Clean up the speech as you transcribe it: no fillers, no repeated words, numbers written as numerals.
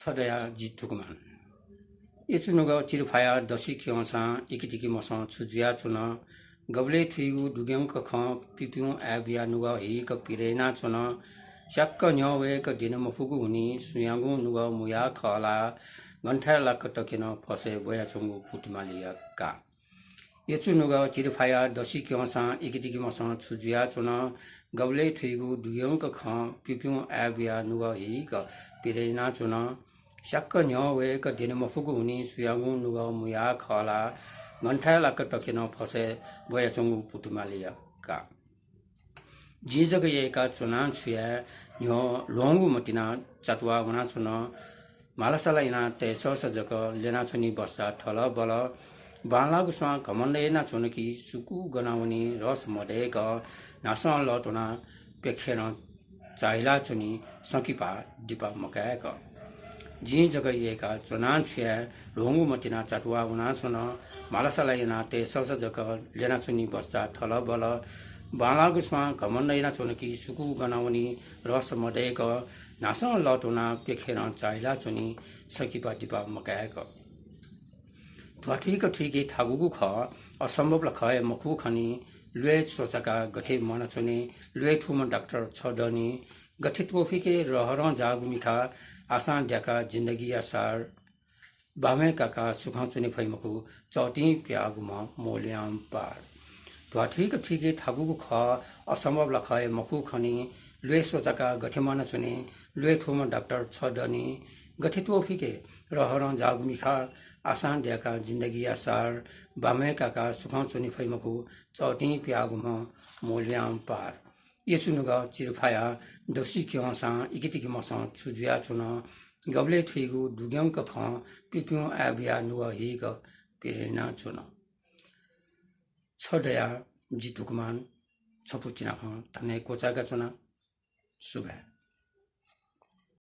서대야 지두구만. 예수누가 지르파야 더시 기원상 이기디기 모성 추주야 주나 gable tuigu dugyong ka khan pipion abia nuga e ka pirena chuna shakka nyowe ka dinam fugu ni suyangu nuga muya khala ngantha la ka takina phase boya chungu putimaliya ka yechu nuga chirphaya dosi kyonsa igidigi mosa chujuya chuna gable tuigu dugyong ka khan pipion abia nuga e ka pirena chuna shakka nyowe ka dinam fugu ni suyangu nuga muya khala ngantha la ka takina phase boya chungu putimaliya ka jijaga ye ka chuna chuya nyo longu matina chatwa wana chuna malasala ina te sosa jaka lena chuni basa thala bala bala guswa kamande na chuna ki suku ganawani ros mode ka nasan lotona pekhena chaila chuni sankipa dipa makaya ka जी जगह ये का चुनाव छे लोंगु मतिना चटवा उना सुना मालासला इना ते sauce जगह लेना चुनी बच्चा थल बल बाला गुस्वा कमन्दैना चुनकी सुकु गनावनी रस मदेक नासा लटुना पेखेर चाइला चुनी सकिपा दिपा मकायक ठिक ठिकै थागुगु ख असम्भव लखय मखु खनी लुए सोचका गठे मन चुने लुए ठुम डाक्टर छदनी गठित वफिके रहर जागुमिखा आसान द्याका जिन्दगी आसार बामे काका सुखा चुने फैमको चौटी प्यागुमा मोल्याम पार ठिक ठिकै थागुगु ख असम्भव लखय मखु खनी लुए सोचका गठेमान चुने लुए ठुम डाक्टर छदनी गठित वफिके रहर जागुमिखा आसान द्याका जिन्दगी आसार बामे काका सुखा चुने फैमको चौटी प्यागुमा मोल्याम पार 예수누가 지르파야 더시 기원상 이기티기 모상 추주야 주나 gable tuigu dugyong ka phan pipion abia nuwa higa pirena chuna chodaya jitukman chopuchina khan tane kochaga chuna subha